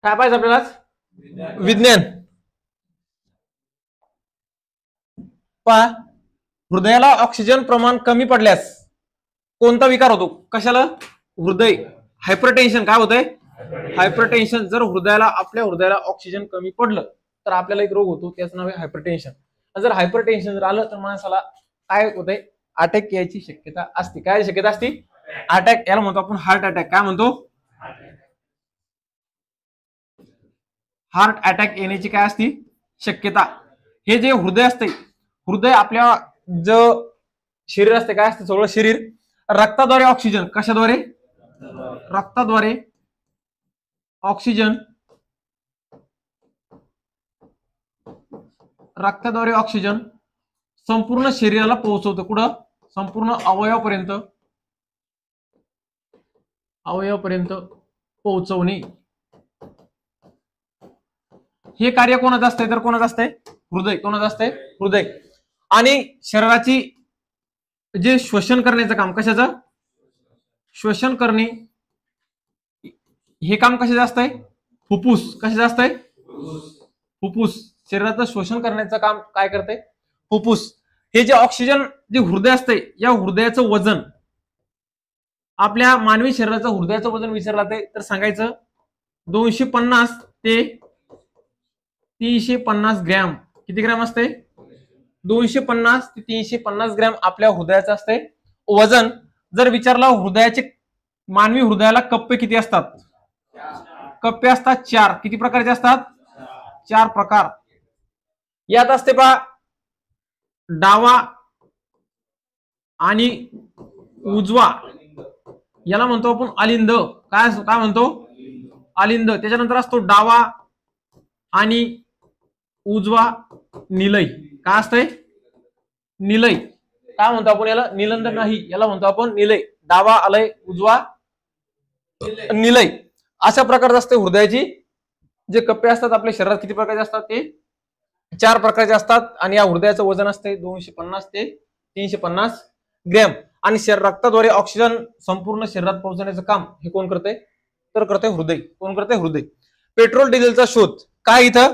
काय पाहिजे आपल्याला? विज्ञान. पहा, हृदयाला ऑक्सिजन प्रमाण कमी पडल्यास कोणता विकार होतो? कशाला? हृदय. हायपरटेन्शन. काय होतंय? हायपरटेन्शन. जर आपल्या हृदयाला ऑक्सिजन कमी पडलं तर आपल्याला एक रोग होतो, त्याचं नाव आहे हायपरटेन्शन. जर हायपरटेन्शन जर आलं तर माणसाला काय होतंय? अटॅक यायची शक्यता असते. काय शक्यता असते? अटॅक. याला म्हणतो आपण हार्ट अटॅक. काय म्हणतो? हार्ट अटॅक येण्याची काय असते? शक्यता. हे जे हृदय असते, हृदय आपल्या जो शरीर असते, काय असते? सगळं शरीर रक्ताद्वारे ऑक्सिजन. कशाद्वारे? रक्ताद्वारे ऑक्सिजन. रक्ताद्वारे ऑक्सिजन संपूर्ण शरीराला पोहोचवतं. कुठं? संपूर्ण अवयवापर्यंत. अवयवापर्यंत पोहोचवणे हे कार्य कोणाचं असतंय? तर कोणाचं असतंय? हृदय. कोणाचं असतंय? हृदय. आणि शरीराची जे श्वसन करण्याचं काम, कशाचं? श्वसन करणे. हे काम कशाचं असतंय? फुफ्फुस. कशाचं असतंय? फुफ्फुस. शरीराचं श्वसन करण्याचं काम काय करते? फुफ्फुस. हे जे ऑक्सिजन जे हृदय असते, या हृदयाचं वजन, आपल्या मानवी शरीराचं हृदयाचं वजन विचारलं जाते तर सांगायचं 250 ते 350 ग्रॅम. किती ग्रॅम असते? 250 ते 350 ग्रॅम आपल्या हृदयाचं असते वजन. जर विचारलं हृदयाचे, मानवी हृदयाला कप्पे किती असतात? कप्पे असतात 4. किती प्रकारचे असतात? 4 प्रकार. यात असते पहा, डावा आणि उजवा. याला म्हणतो आपण अलिंद. काय काय म्हणतो? अलिंद. त्याच्यानंतर असतो डावा आणि उजवा निलय. काय असतंय? निलय. काय म्हणतो आपण याला? निलंद नाही, याला म्हणतो आपण निलय. डावा आलय, उजवा निलय. अशा प्रकारचं असते हृदयाची जे कप्पे असतात आपल्या शरीरात. किती प्रकारचे असतात? ते 4 प्रकारचे असतात. आणि या हृदयाचं वजन असते 250 ते 350 ग्रॅम. आणि रक्ताद्वारे ऑक्सिजन संपूर्ण शरीरात पोहोचवण्याचं काम हे कोण करते? तर करते हृदय. कोण करते? हृदय. पेट्रोल डिझेलचा शोध. काय इथं?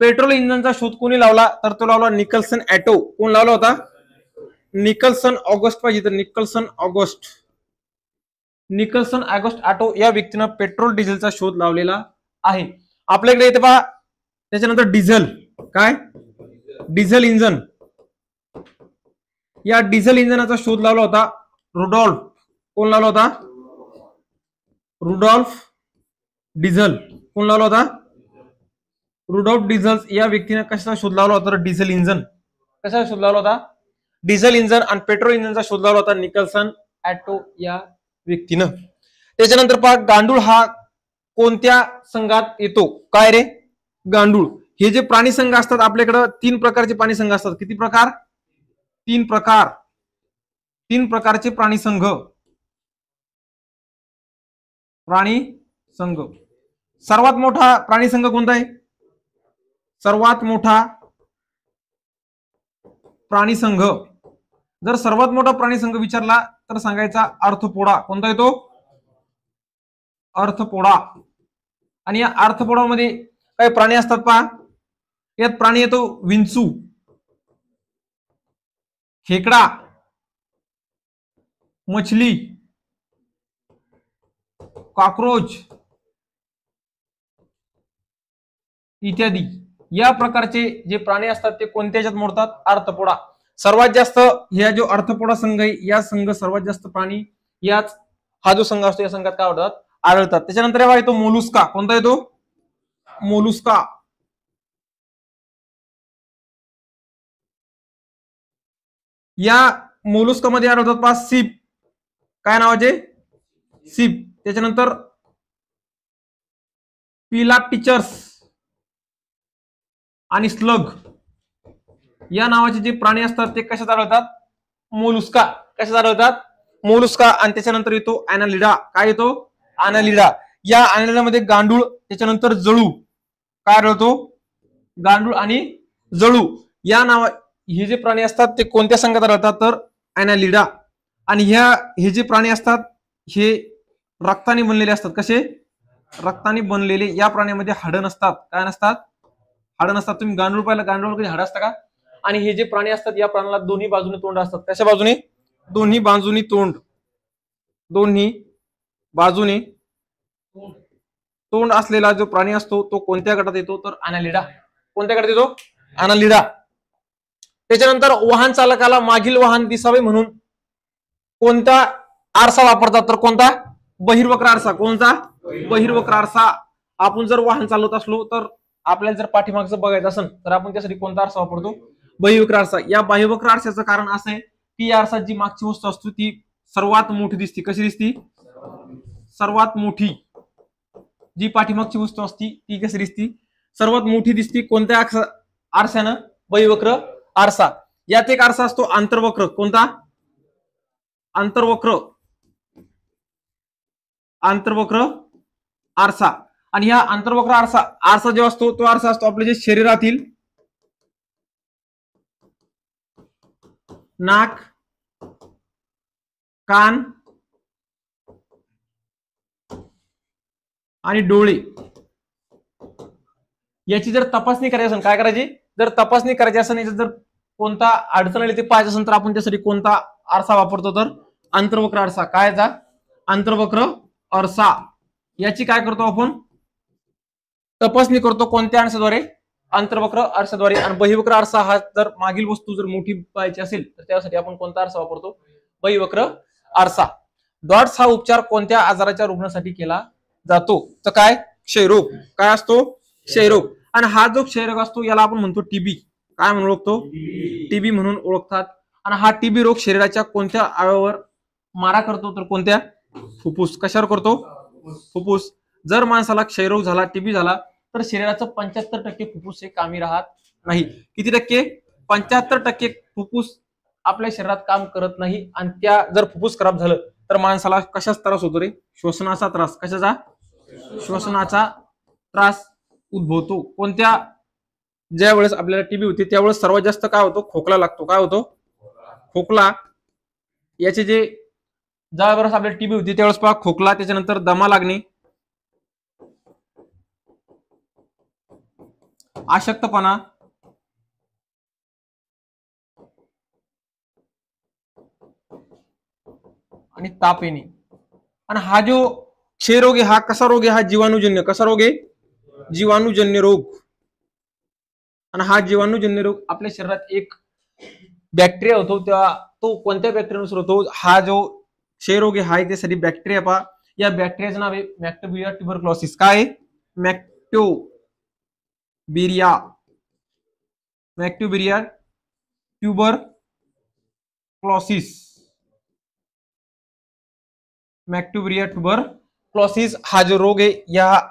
पेट्रोल इंजिनचा शोध कोणी लावला? तर तो लावला निकल्सन ॲटो. कोण लावला होता? Nicholson August. पाहिजे तर निकल्सन ऑगस्ट ॲटो या व्यक्तीनं पेट्रोल डिझेलचा शोध लावलेला आहे. आपल्याकडे इथे पहा, त्याच्यानंतर डिझेल. काय? Diesel engine. या डिझेल इंजनाचा शोध लावला होता रुडॉल्फ. कोण लावला होता? Rudolf Diesel. कोण लावला होता? रुडॉल्फ डिझेल या व्यक्तीने कशाचा शोध लावला होता? Diesel engine. कशाचा शोध लावला होता? Diesel engine. आणि पेट्रोल इंजनचा शोध लावला होता निकल्सन ॲटो या व्यक्तीनं. त्याच्यानंतर पहा, गांडूळ हा कोणत्या संघात येतो? काय रे? गांडूळ. हे जे प्राणी संघ असतात आपल्याकडे, 3 प्रकारचे प्राणी संघ असतात. किती प्रकार? 3 प्रकार. 3 प्रकारचे प्राणी संघ. प्राणी संघ. सर्वात मोठा प्राणी संघ कोणता आहे? सर्वात मोठा प्राणी संघ. जर सर्वात मोठा प्राणी संघ विचारला तर सांगायचा आर्थ्रोपोडा. कोणता येतो? आर्थ्रोपोडा. आणि या आर्थ्रोपोडामध्ये काही प्राणी असतात पहा. यात प्राणी येतो विंचू, खेकडा, मछली, कॉकरोच इत्यादी. या प्रकारचे जे प्राणी असतात ते कोणत्या ह्याच्यात मोडतात? आर्थ्रोपोडा. सर्वात जास्त ह्या जो आर्थ्रोपोडा संघ आहे, या संघ सर्वात जास्त प्राणी याच हा जो संघ असतो या संघात काय होतात? आढळतात. त्याच्यानंतर येतो मोलुस्का. कोणता येतो? मोलुस्का. या मोलुस्का मध्ये आढळतात पहा सीप. काय नावाचे? सीप. त्याच्यानंतर पिलापिचर्स आणि स्लग या नावाचे जे प्राणी असतात ते कशात आढळतात? मोलुस्का. कशात आढळतात? मोलुस्का. आणि त्याच्यानंतर येतो ॲनालिडा. काय येतो? ॲनालिडा. या ॲनालिडामध्ये गांडूळ, त्याच्यानंतर जळू काय आढळतो? गांडूळ आणि जळू या नावा हे जे प्राणी असतात ते कोणत्या संघात आढळतात? तर ॲनालिडा. आणि हे जे प्राणी असतात हे रक्ताने बनलेले असतात. कसे? रक्ताने बनलेले. या प्राण्यामध्ये हाडं नसतात. काय नसतात? हाडं नसतात. तुम्ही गांडूळ पाहिलं, गांडूळ कधी हाडं असतं का? आणि हे जे प्राणी असतात या प्राण्याला दोन्ही बाजूने तोंड असतात. कशा बाजूने? दोन्ही बाजूनी तोंड. दोन्ही बाजूने तोंड असलेला जो प्राणी असतो तो कोणत्या गटात येतो? तर अनालिडा. कोणत्या गटात येतो? अनालिडा. त्याच्यानंतर वाहन चालकाला मागील वाहन दिसावे म्हणून कोणता आरसा वापरतात? तर कोणता? बहिर्वक्र आरसा. कोणता? बहिर्वक्र आरसा. आपण जर वाहन चालवत असलो तर आपल्याला जर पाठीमागचं बघायचं असेल तर आपण त्यासाठी कोणता आरसा वापरतो? बहिर्वक्र आरसा. या बहिर्वक्र आरशाचं कारण असं आहे की या आरसात जी मागची वस्तू असते ती सर्वात मोठी दिसते. कशी दिसती? सर्वात मोठी. जी पाठीमागची वस्तू असती ती कशी दिसती? सर्वात मोठी दिसती. कोणत्या आरशानं? बहिर्वक्र आरसा. यात एक आरसा असतो आंतरवक्र. कोणता? आंतरवक्र. आंतरवक्र आरसा. आणि ह्या आंतरवक्र आरसा जो असतो तो आरसा असतो आपल्या जे शरीरातील नाक, कान आणि डोळे याची जर तपासणी करायची असेल, काय करायची? जर तपासणी करायची असेल, जर कोणता अडचण आली ते पाहायचं असेल तर आपण त्यासाठी कोणता आरसा वापरतो? तर आंतरवक्र आरसा. काय? आंतरवक्र आरसा. याची काय करतो आपण? तपासणी करतो. कोणत्या आरशाद्वारे? आंतरवक्र आरशाद्वारे. आणि बहिर्वक्र आरसा हा जर मागील वस्तू जर मोठी पाहायची असेल तर त्यासाठी आपण कोणता आरसा वापरतो? बहिर्वक्र आरसा. डॉट्स हा उपचार कोणत्या आजाराच्या रुग्णासाठी केला जातो? तर काय? क्षयरोग. काय असतो? क्षयरोग. आणि हा जो क्षयरोग असतो याला आपण म्हणतो टीबी. काय म्हणून ओळखतो? टीबी म्हणून ओळखतात. आणि हा टीबी रोग शरीराच्या कोणत्या अवयवावर मारा करतो? तर कोणत्या? फुफ्फुस. कशावर करतो? फुफ्फुस. जर माणसाला क्षयरोग झाला, टीबी झाला तर शरीराचं 75% फुफ्फुस हे कामी राहत नाही. किती टक्के? 75% फुफ्फुस आपल्या शरीरात काम करत नाही. आणि त्या जर फुफ्फुस खराब झालं तर माणसाला कशाचा त्रास होतो रे? श्वसनाचा त्रास. कशाचा? श्वसनाचा त्रास उद्भवतो. कोणत्या? ज्या वेळेस आपल्याला टीबी होती त्यावेळेस सर्वात जास्त काय होतो? खोकला लागतो. काय होतो? खोकला. याचे जे ज्या वेळेस आपल्याला टीबी होती त्यावेळेस पहा खोकला, त्याच्यानंतर दमा लागणे, अशक्तपणा, आणि ताप येणे. आणि हा जो क्षयरोग आहे हा कसा रोग आहे? हा जीवाणूजन्य. कसा रोग आहे? जीवाणूजन्य रोग. आणि हा जीवाणूजन्य रोग आपल्या शरीरात एक बॅक्टेरिया होतो. तेव्हा तो कोणत्या बॅक्टेरियानुसार होतो? हा जो क्षयरोग आहे हा त्यासाठी बॅक्टेरिया पहा. या बॅक्टेरियाचं नाव आहे मॅक्टोबिरिया ट्युबरक्लोसिस. काय? मॅक्टोबिरिया. मॅक्टोबिरिया ट्युबरक्लोसिस. मॅक्टोबिरिया ट्युबरक्लोसिस हा जो रोग आहे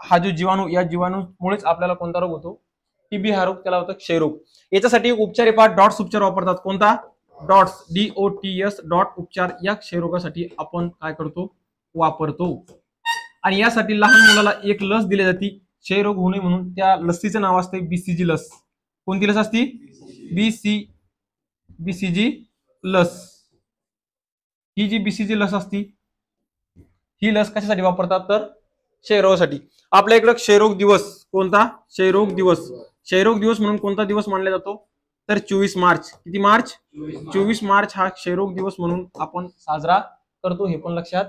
हा जो जीवाणू, या जीवाणूमुळेच आपल्याला कोणता रोग होतो? टीबी हा रोग. त्याला होतो क्षयरोग. याच्यासाठी उपचार पहा डॉट्स उपचार वापरतात. कोणता? डॉट्स. DOTS डॉट उपचार या क्षयरोगासाठी आपण काय करतो? वापरतो. आणि यासाठी लहान मुलाला एक लस दिली जाते क्षयरोग होऊ नये म्हणून. त्या लसीचं नाव असते BCG लस. कोणती लस असती? BCG लस. ही जी BCG लस असती ही लस कशासाठी वापरतात? तर क्षयरोगासाठी. आपल्या इकडे क्षयरोग दिवस कोणता? क्षयरोग दिवस. क्षयरोग दिवस म्हणून कोणता दिवस मानला जातो? तर 24 मार्च. किती मार्च? 24 मार्च हा क्षयरोग दिवस म्हणून आपण साजरा करतो. हे पण लक्षात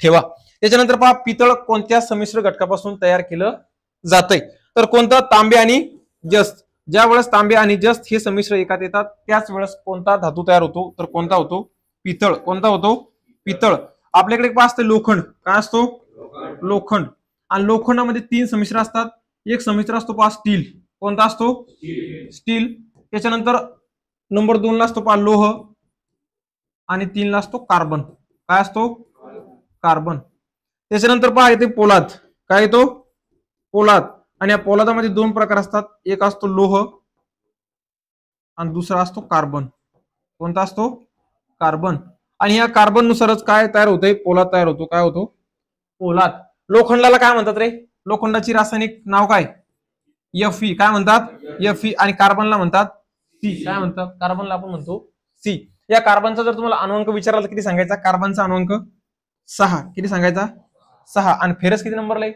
ठेवा. त्याच्यानंतर पहा पितळ कोणत्या संमिश्र घटकापासून तयार केलं जातंय? तर कोणता? तांबे आणि जस्त. ज्या वेळेस तांबे आणि जस्त हे संमिश्र एकात येतात त्याच वेळेस कोणता धातू तयार होतो? तर कोणता होतो? पितळ. कोणता होतो? पितळ. आपल्याकडे काय असतं? लोखंड. काय असतो? लोखंड. आणि लोखंडामध्ये 3 संमिश्र असतात. एक संमिश्र असतो पहा स्टील. कोणता असतो? स्टील. त्याच्यानंतर नंबर 2 ला असतो पहा लोह. आणि 3 ला असतो कार्बन. काय असतो? कार्बन. त्याच्यानंतर पहा येते पोलाद. काय येतो? पोलाद. आणि या पोलादामध्ये 2 प्रकार असतात. एक असतो लोह आणि दुसरा असतो कार्बन. कोणता असतो? कार्बन. आणि या कार्बन नुसारच काय तयार होतंय? पोलाद तयार होतो. काय होतो? पोलाद. लोखंडाला काय म्हणतात रे? लोखंडाची रासायनिक नाव काय? Fe. काय म्हणतात? Fe. आणि कार्बनला म्हणतात सी. काय म्हणतात? कार्बनला आपण म्हणतो सी. या कार्बनचा जर तुम्हाला अणुअंक विचारला तर किती सांगायचा? कार्बनचा अणुअंक 6. किती सांगायचा? 6 आणि फेरस किती नंबरला आहे?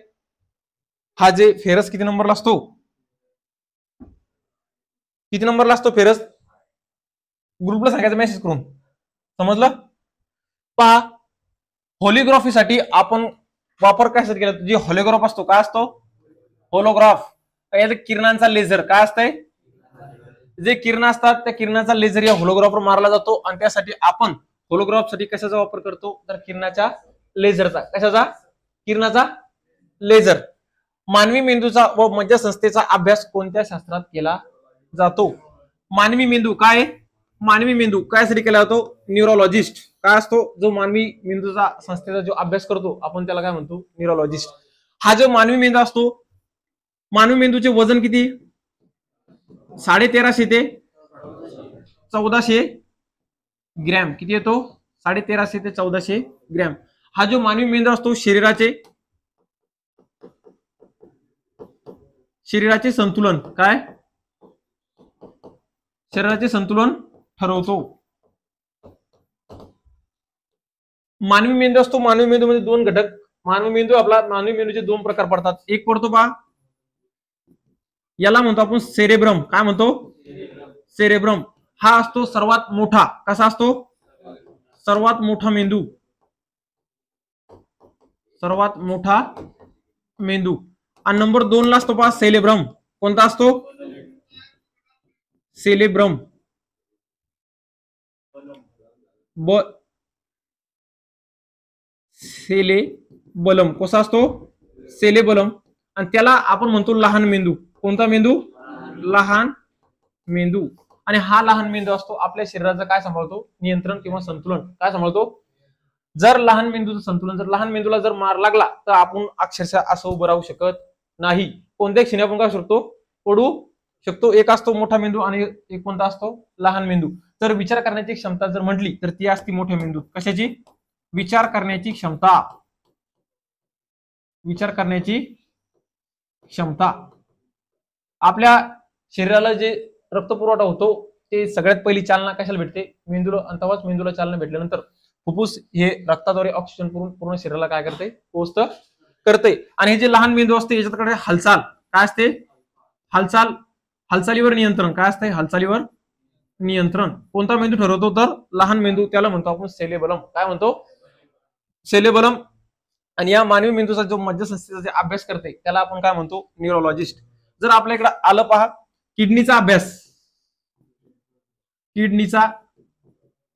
हा जे फेरस किती नंबरला असतो? किती नंबरला असतो फेरस? ग्रुपला सांगायचं मेसेज करून. समजलं? पहा, होलिग्राफीसाठी आपण वापर कशासाठी केला? जे होलोग्राफ असतो काय असतो? होलोग्राफ. किरणांचा लेझर काय असतंय? जे किरण असतात त्या किरणाचा लेझर या होलोग्राफवर मारला जातो आणि त्यासाठी आपण होलोग्राफ साठी कशाचा वापर करतो? तर किरणाच्या लेझरचा. कशाचा? किरणाचा लेझर. मानवी मेंदूचा व मज्जासंस्थेचा अभ्यास कोणत्या शास्त्रात केला जातो? मानवी मेंदू काय? मानवी मेंदू कायसाठी केला जातो? न्यूरोलॉजिस्ट. काय असतो? जो मानवी मेंदूचा संस्थेचा जो अभ्यास करतो आपण त्याला काय म्हणतो? न्यूरोलॉजिस्ट. हा जो मानवी मेंदू असतो, मानवी मेंदूचे वजन किती? 1350 ते 1400 ग्रॅम. किती येतो? 1350 ते 1400 ग्रॅम. हा जो मानवी मेंदू असतो शरीराचे संतुलन काय? शरीराचे संतुलन ठरवतो. मानवी मेंदू असतो, मानवी मेंदूमध्ये दोन घटक. मानवी मेंदूचे दोन प्रकार पडतात. एक पडतो पहा, याला म्हणतो आपण सेरेब्रम. काय म्हणतो? सेरेब्रम. हा असतो सर्वात मोठा. कसा असतो? सर्वात मोठा मेंदू. सर्वात मोठा मेंदू. आणि नंबर 2 ला असतो पहा सेलेब्रम. कोणता असतो? सेलेब्रम. सेलेबलम. कसा असतो? सेलेबलम. आणि त्याला आपण म्हणतो लहान मेंदू. कोणता मेंदू? लहान मेंदू. आणि हा लहान मेंदू असतो आपल्या शरीराचं काय सांभाळतो? नियंत्रण किंवा संतुलन. काय सांभाळतो? जर लहान मेंदूचं संतुलन, जर लहान मेंदूला जर मार लागला तर आपण अक्षरशः असं उभं राहू शकत नाही. कोणत्या क्षणी आपण काय शकतो? पडू शकतो. एक असतो मोठा मेंदू आणि एक कोणता असतो? लहान मेंदू. तर विचार करण्याची क्षमता जर म्हटली तर ती असते मोठ्या मेंदूत. कशाची? विचार करण्याची क्षमता. विचार करण्याची क्षमता. आपल्या शरीराला जे रक्तपुरवठा होतो ते सगळ्यात पहिली चालना कशाला भेटते? मेंदूला. आणि तेव्हाच मेंदूला चालना भेटल्यानंतर फुफ्फुस हे रक्ताद्वारे ऑक्सिजन पुरवून पूर्ण शरीराला काय करते? पोहोचतं करते. आणि हे जे लहान मेंदू असते याच्याकडे हालचाल काय असते? हालचालीवर नियंत्रण. काय असते? हालचालीवर नियंत्रण. कोणता मेंदू ठरवतो? तर लहान मेंदू. त्याला म्हणतो आपण सेलेबलम. काय म्हणतो? सेलेबलम. आणि या मानवी मेंदूचा जो मज्जासंस्थेचा जे अभ्यास करते त्याला आपण काय म्हणतो? न्यूरोलॉजिस्ट. जर आपल्या इकडे आलं पहा किडनीचा अभ्यास. किडनीचा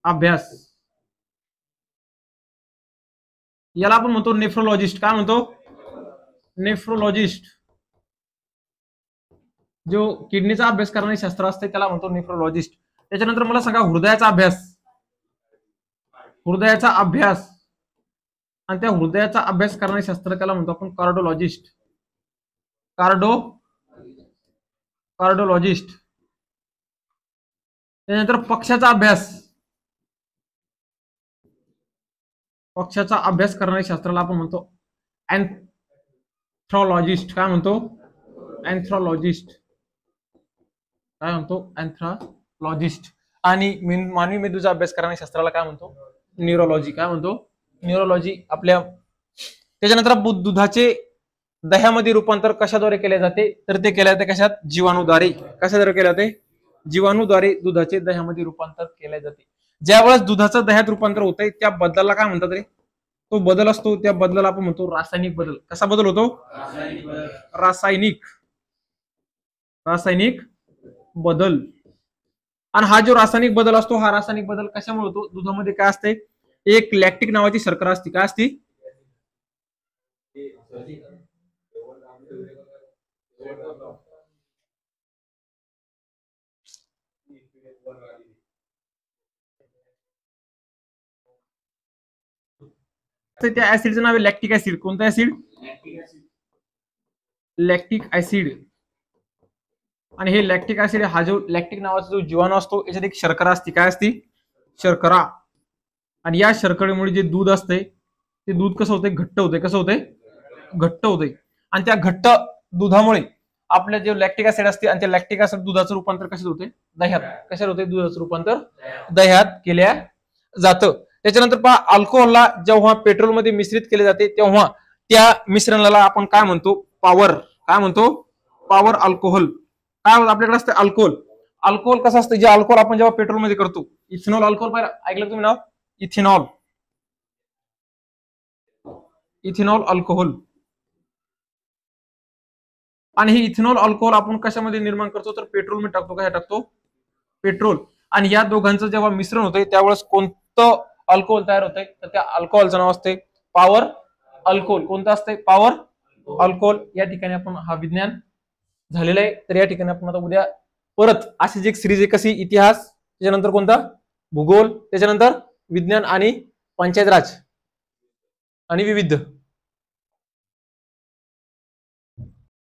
अभ्यास याला आपण म्हणतो नेफ्रोलॉजिस्ट. काय म्हणतो? नेफ्रोलॉजिस्ट. जो किडनीचा अभ्यास करणारे शास्त्र असते त्याला म्हणतो नेफ्रोलॉजिस्ट. त्याच्यानंतर मला सांगा हृदयाचा अभ्यास. हृदयाचा अभ्यास आणि त्या हृदयाचा अभ्यास करणारे शास्त्र त्याला म्हणतो आपण कार्डिओलॉजिस्ट. कार्डिओलॉजिस्ट. त्यानंतर पक्षाचा अभ्यास. पक्षाचा अभ्यास करणाऱ्या शास्त्राला आपण म्हणतो अँथ्रोलॉजिस्ट. काय म्हणतो? अँथ्रोलॉजिस्ट. काय म्हणतो? अँथ्रोलॉजिस्ट. आणि मानवी मेंदूचा अभ्यास करणाऱ्या शास्त्राला काय म्हणतो? न्यूरोलॉजी. काय म्हणतो? न्यूरोलॉजी. आपल्या त्याच्यानंतर दुधाचे दह्यामध्ये रूपांतर कशाद्वारे केले जाते? तर ते केले जाते कशात? जीवाणूद्वारे. कशाद्वारे केले जाते? जीवाणूद्वारे दुधाचे दह्यामध्ये रूपांतर केले जाते. ज्यावेळेस दुधाचं दह्यात रूपांतर होतंय त्या बदलाला काय म्हणतात रे? तो बदल असतो त्या बदलाला आपण म्हणतो रासायनिक बदल. कसा बदल होतो? रासायनिक बदल. आणि हा जो रासायनिक बदल असतो हा रासायनिक बदल कशामुळे होतो? दुधामध्ये काय असते? एक लॅक्टिक नावाची शर्करा असते. काय असते? त्या ऍसिडचं नाव आहे लॅक्टिक ऍसिड. कोणता ऍसिड? Lactic acid. आणि हे लॅक्टिक ऍसिड हा जो लॅक्टिक नावाचा जो जीवाणू असतो याच्यात एक शर्करा असते. काय असते? शर्करा. आणि या शर्करेमुळे जे दूध असते ते दूध कसं होतंय? घट्ट होतंय. कसं होतंय? घट्ट होतंय. आणि त्या घट्ट दुधामुळे आपल्या जे लॅक्टिक ऍसिड असते आणि त्या लॅक्टिक ऍसिड दुधाचं रूपांतर कशात होते? दह्यात. कशात होते? दुधाचं रूपांतर दह्यात केल्या जातं. त्याच्यानंतर पहा अल्कोहोलला जेव्हा पेट्रोलमध्ये मिश्रित केले जाते तेव्हा त्या मिश्रणाला आपण काय म्हणतो, पॉवर. काय म्हणतो, पॉवर अल्कोहोल. काय होतं आपल्याकडे असतं अल्कोहोल. अल्कोहोल कसं असतं, जे अल्कोहोल आपण जेव्हा पेट्रोलमध्ये करतो, इथेनॉल अल्कोहोल पाहिलं, ऐकलं तुम्ही नाव, इथेनॉल. Ethanol alcohol. आणि हे इथेनॉल अल्कोहोल आपण कशामध्ये निर्माण करतो, तर पेट्रोलमध्ये टाकतो. काय टाकतो, पेट्रोल. आणि या दोघांचं जेव्हा मिश्रण होतंय त्यावेळेस कोणतं अल्कोहोल तयार होतंय, तर त्या अल्कोहोलचं नाव असते पॉवर अल्कोहोल. कोणतं असतंय, पॉवर अल्कोहोल. या ठिकाणी आपण हा विज्ञान झालेला आहे. तर या ठिकाणी आपण आता उद्या परत अशीच एक सिरीज आहे, कशी, इतिहास, त्याच्यानंतर कोणता, भूगोल, त्याच्यानंतर विज्ञान आणि पंचायत राज आणि विविध.